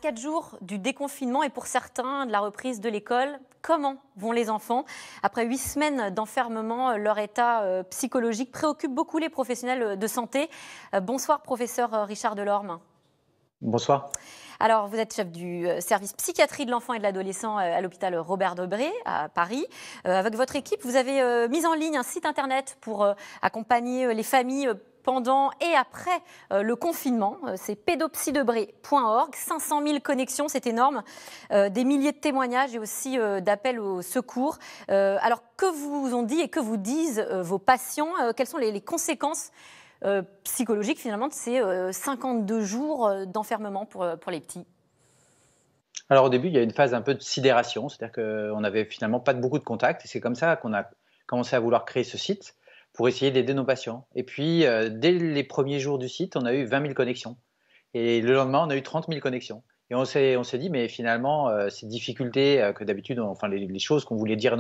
4 jours du déconfinement et pour certains de la reprise de l'école, comment vont les enfants? Après 8 semaines d'enfermement, leur état psychologique préoccupe beaucoup les professionnels de santé. Bonsoir professeur Richard Delorme. Bonsoir. Alors, vous êtes chef du service psychiatrie de l'enfant et de l'adolescent à l'hôpital Robert Debré à Paris. Avec votre équipe, vous avez mis en ligne un site internet pour accompagner les familles pendant et après le confinement. C'est pédopsydebré.org. 500 000 connexions, c'est énorme. Des milliers de témoignages et aussi d'appels au secours. Alors, que vous ont dit et que vous disent vos patients? Quelles sont les conséquences psychologique finalement de ces 52 jours d'enfermement pour les petits? Alors au début, il y a une phase un peu de sidération, c'est-à-dire qu'on n'avait finalement pas beaucoup de contacts et c'est comme ça qu'on a commencé à vouloir créer ce site pour essayer d'aider nos patients. Et puis, dès les premiers jours du site, on a eu 20 000 connexions et le lendemain, on a eu 30 000 connexions. Et on s'est dit, mais finalement, ces difficultés que d'habitude, enfin les choses qu'on voulait dire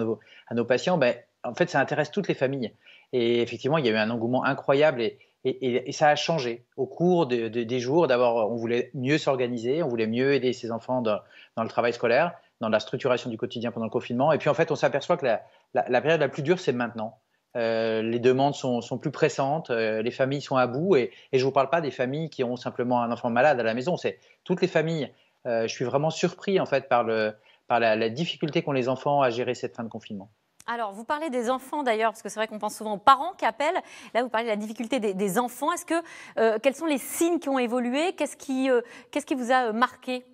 à nos patients, ben, en fait, ça intéresse toutes les familles. Et effectivement, il y a eu un engouement incroyable et ça a changé au cours des jours. D'abord, on voulait mieux s'organiser, on voulait mieux aider ses enfants dans le travail scolaire, dans la structuration du quotidien pendant le confinement. Et puis en fait, on s'aperçoit que la période la plus dure, c'est maintenant. Les demandes sont plus pressantes, les familles sont à bout et je ne vous parle pas des familles qui ont simplement un enfant malade à la maison, c'est toutes les familles. Je suis vraiment surpris en fait par la difficulté qu'ont les enfants à gérer cette fin de confinement. Alors, vous parlez des enfants d'ailleurs, parce que c'est vrai qu'on pense souvent aux parents qui appellent. Là, vous parlez de la difficulté des enfants. Quels sont les signes qui ont évolué? Qu'est-ce qui vous a marqué?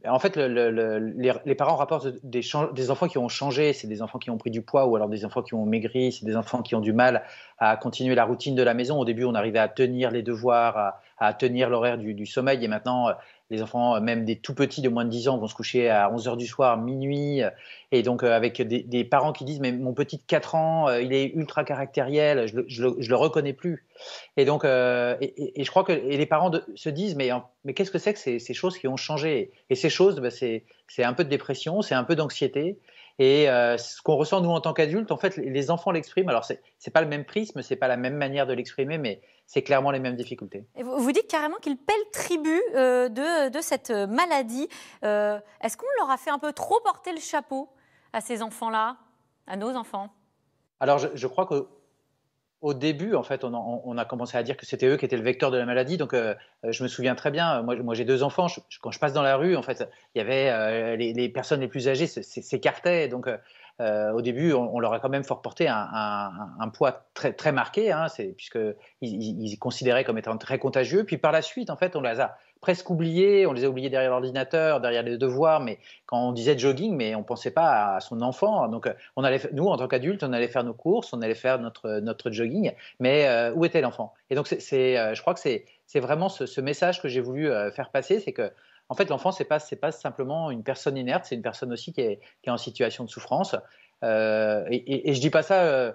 En fait, les parents rapportent des enfants qui ont changé, c'est des enfants qui ont pris du poids ou alors des enfants qui ont maigri, c'est des enfants qui ont du mal à continuer la routine de la maison. Au début, on arrivait à tenir les devoirs, à tenir l'horaire du sommeil et maintenant, les enfants, même des tout petits de moins de 10 ans, vont se coucher à 11 h du soir, minuit. Et donc, avec des parents qui disent, mais mon petit de 4 ans, il est ultra caractériel, je le reconnais plus. Et donc, et je crois que les parents se disent, mais qu'est-ce que c'est que ces choses qui ont changé? Et ces choses, ben, c'est un peu de dépression, c'est un peu d'anxiété. Et ce qu'on ressent nous en tant qu'adultes, en fait, les enfants l'expriment. Alors, c'est pas le même prisme, c'est pas la même manière de l'exprimer, mais c'est clairement les mêmes difficultés. Et vous dites carrément qu'ils paient le tribut de cette maladie. Est-ce qu'on leur a fait un peu trop porter le chapeau à ces enfants-là, à nos enfants? Alors, je crois que au début, en fait, on a commencé à dire que c'était eux qui étaient le vecteur de la maladie. Donc, je me souviens très bien. Moi j'ai 2 enfants. Quand je passe dans la rue, en fait, il y avait les personnes les plus âgées s'écartaient. Donc, au début, on leur a quand même fort porté un poids très, très marqué, hein, puisqu'ils considéraient comme étant très contagieux. Puis par la suite, en fait, on les a presque oubliés. On les a oubliés derrière l'ordinateur, derrière les devoirs. Mais quand on disait jogging, mais on ne pensait pas à son enfant. Donc, nous, en tant qu'adultes, on allait faire nos courses, on allait faire notre jogging. Mais où était l'enfant? Et donc, je crois que c'est vraiment ce message que j'ai voulu faire passer, c'est que en fait, l'enfant, c'est pas simplement une personne inerte, c'est une personne aussi qui est en situation de souffrance. Et je dis pas ça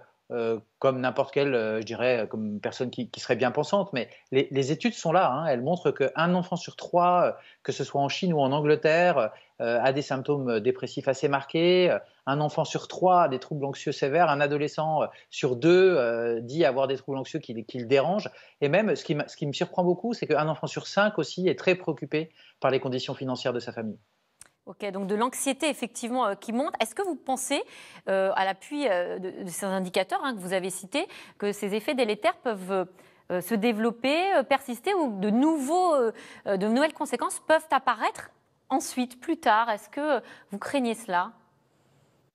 comme n'importe quelle, je dirais, comme personne qui serait bien pensante, mais les études sont là, hein, elles montrent qu'un enfant sur 3, que ce soit en Chine ou en Angleterre, a des symptômes dépressifs assez marqués, un enfant sur 3 a des troubles anxieux sévères, un adolescent sur 2 dit avoir des troubles anxieux qui le dérangent, et même ce qui me surprend beaucoup, c'est qu'un enfant sur 5 aussi est très préoccupé par les conditions financières de sa famille. Ok, donc de l'anxiété effectivement qui monte. Est-ce que vous pensez, à l'appui de ces indicateurs que vous avez cités, que ces effets délétères peuvent se développer, persister ou de nouvelles conséquences peuvent apparaître ensuite, plus tard? Est-ce que vous craignez cela?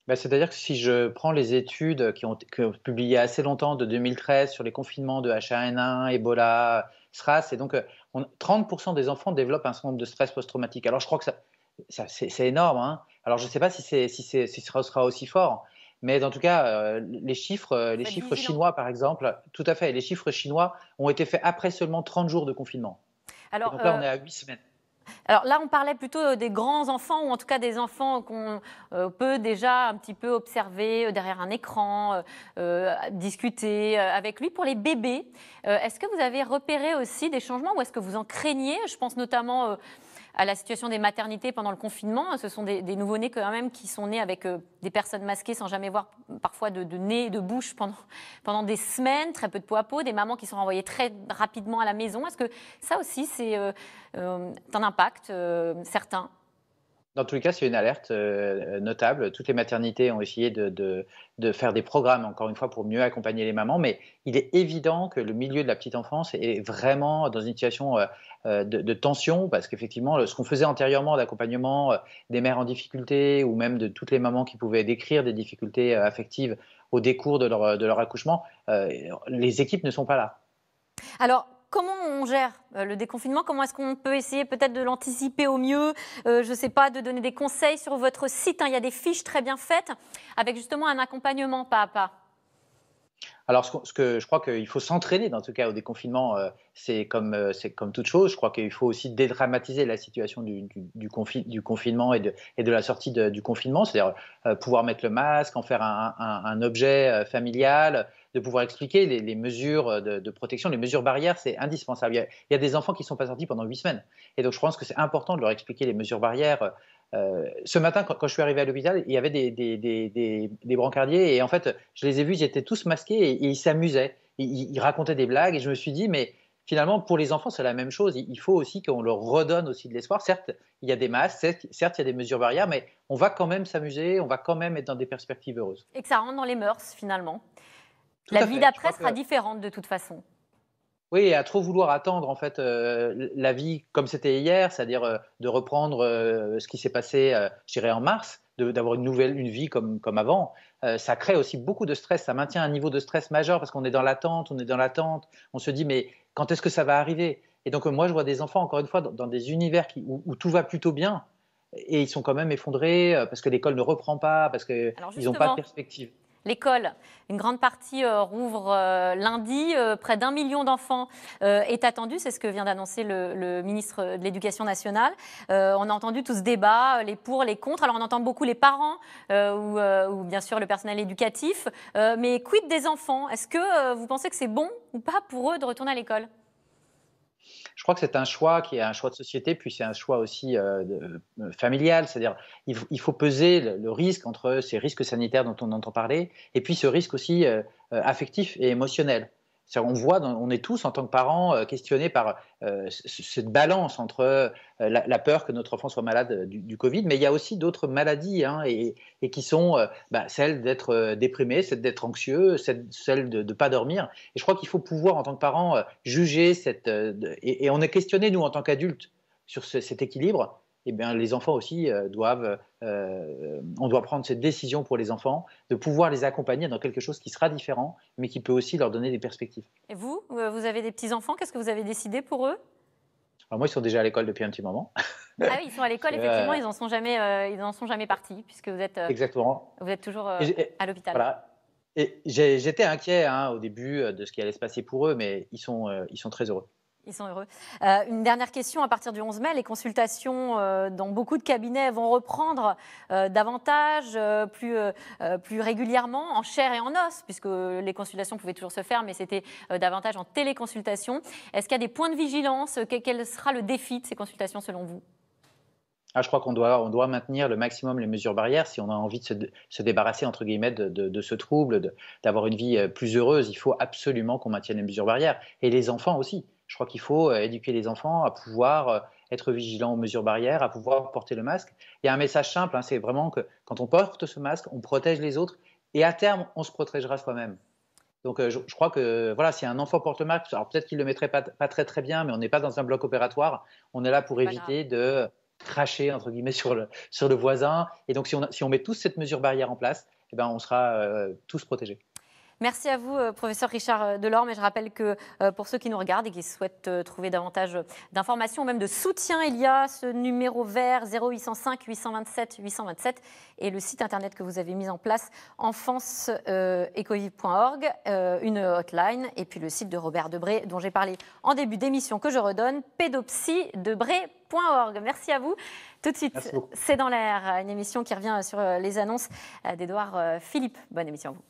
Bah, c'est-à-dire que si je prends les études qui ont publiées assez longtemps, de 2013, sur les confinements de H1N1, Ebola, SRAS, et donc 30% des enfants développent un syndrome de stress post-traumatique. Alors je crois que c'est énorme, hein. Alors je ne sais pas si ce sera aussi fort, mais en tout cas, les Vous êtes chiffres vigilant. chinois, par exemple, tout à fait, les chiffres chinois ont été faits après seulement 30 jours de confinement. Et Alors, donc là, on est à 8 semaines. Alors là, on parlait plutôt des grands enfants, ou en tout cas des enfants qu'on peut déjà un petit peu observer derrière un écran, discuter avec lui. Pour les bébés, est-ce que vous avez repéré aussi des changements ou est-ce que vous en craignez? Je pense notamment à la situation des maternités pendant le confinement. Ce sont des nouveau-nés quand même qui sont nés avec des personnes masquées sans jamais voir parfois de nez et de bouche pendant des semaines, très peu de peau à peau, des mamans qui sont renvoyées très rapidement à la maison. Est-ce que ça aussi, c'est un impact certain? Dans tous les cas, c'est une alerte notable. Toutes les maternités ont essayé de faire des programmes, encore une fois, pour mieux accompagner les mamans. Mais il est évident que le milieu de la petite enfance est vraiment dans une situation de tension, parce qu'effectivement, ce qu'on faisait antérieurement d'accompagnement des mères en difficulté, ou même de toutes les mamans qui pouvaient décrire des difficultés affectives au décours de leur accouchement, les équipes ne sont pas là. Alors, comment on gère le déconfinement? Comment est-ce qu'on peut essayer peut-être de l'anticiper au mieux? Je ne sais pas, de donner des conseils sur votre site. Il y a des fiches très bien faites avec justement un accompagnement pas à pas. Alors, ce que je crois qu'il faut s'entraîner, dans tout cas, au déconfinement, c'est comme toute chose. Je crois qu'il faut aussi dédramatiser la situation du confinement et de la sortie du confinement, c'est-à-dire pouvoir mettre le masque, en faire un objet familial, de pouvoir expliquer les mesures de protection, les mesures barrières, c'est indispensable. Il y a des enfants qui ne sont pas sortis pendant 8 semaines. Et donc, je pense que c'est important de leur expliquer les mesures barrières. Ce matin, quand je suis arrivé à l'hôpital, il y avait des brancardiers et en fait, je les ai vus, ils étaient tous masqués et ils s'amusaient. Ils racontaient des blagues et je me suis dit, mais finalement, pour les enfants, c'est la même chose. Il faut aussi qu'on leur redonne aussi de l'espoir. Certes, il y a des masques, certes, il y a des mesures barrières, mais on va quand même s'amuser, on va quand même être dans des perspectives heureuses. Et que ça rentre dans les mœurs, finalement. Tout La à vie fait. d'après sera différente de toute façon. Oui, à trop vouloir attendre en fait la vie comme c'était hier, c'est-à-dire de reprendre ce qui s'est passé, je dirais en mars, d'avoir une vie comme avant, ça crée aussi beaucoup de stress, ça maintient un niveau de stress majeur parce qu'on est dans l'attente, on se dit mais quand est-ce que ça va arriver? Et donc moi je vois des enfants encore une fois dans des univers où tout va plutôt bien et ils sont quand même effondrés parce que l'école ne reprend pas, parce qu'ils n'ont pas de perspective. L'école, une grande partie rouvre lundi. Près d'1 million d'enfants est attendu. C'est ce que vient d'annoncer le ministre de l'Éducation nationale. On a entendu tout ce débat, les pour, les contre. Alors on entend beaucoup les parents ou bien sûr le personnel éducatif. Mais quid des enfants? Est-ce que vous pensez que c'est bon ou pas pour eux de retourner à l'école? Je crois que c'est un choix qui est un choix de société, puis c'est un choix aussi familial, c'est-à-dire il faut peser le risque entre ces risques sanitaires dont on entend parler, et puis ce risque aussi affectif et émotionnel. On est tous en tant que parents questionnés par cette balance entre la peur que notre enfant soit malade du Covid, mais il y a aussi d'autres maladies et qui sont celles d'être déprimé, celles d'être anxieux, celles de ne pas dormir. Et je crois qu'il faut pouvoir en tant que parent juger et on est questionné nous en tant qu'adultes sur cet équilibre. Eh bien, les enfants aussi on doit prendre cette décision pour les enfants, de pouvoir les accompagner dans quelque chose qui sera différent, mais qui peut aussi leur donner des perspectives. Et vous avez des petits-enfants, qu'est-ce que vous avez décidé pour eux? Alors moi, ils sont déjà à l'école depuis un petit moment. Ah oui, ils sont à l'école, effectivement, ils n'en sont jamais partis, puisque Exactement. Vous êtes toujours à l'hôpital. Voilà. Et j'étais inquiet au début de ce qui allait se passer pour eux, mais ils sont très heureux. Ils sont heureux. Une dernière question, à partir du 11 mai, les consultations dans beaucoup de cabinets vont reprendre davantage, plus régulièrement, en chair et en os, puisque les consultations pouvaient toujours se faire, mais c'était davantage en téléconsultation. Est-ce qu'il y a des points de vigilance? Quel sera le défi de ces consultations selon vous? Je crois qu'on doit maintenir le maximum les mesures barrières si on a envie de se débarrasser entre guillemets de ce trouble, d'avoir une vie plus heureuse. Il faut absolument qu'on maintienne les mesures barrières. Et les enfants aussi. Je crois qu'il faut éduquer les enfants à pouvoir être vigilants aux mesures barrières, à pouvoir porter le masque. Il y a un message simple, c'est vraiment que quand on porte ce masque, on protège les autres et à terme, on se protégera soi-même. Donc je crois que voilà, si un enfant porte le masque, alors peut-être qu'il ne le mettrait pas très très bien, mais on n'est pas dans un bloc opératoire. On est là pour éviter de cracher entre guillemets sur le voisin. Et donc si on met tous cette mesure barrière en place, eh ben, on sera tous protégés. Merci à vous, professeur Richard Delorme. Et je rappelle que pour ceux qui nous regardent et qui souhaitent trouver davantage d'informations ou même de soutien, il y a ce numéro vert 0805 827 827 et le site internet que vous avez mis en place, enfanceecovive.org, une hotline, et puis le site de Robert Debré dont j'ai parlé en début d'émission, que je redonne, pédopsydebré.org. Merci à vous. Tout de suite, c'est dans l'air, une émission qui revient sur les annonces d'Édouard Philippe. Bonne émission à vous.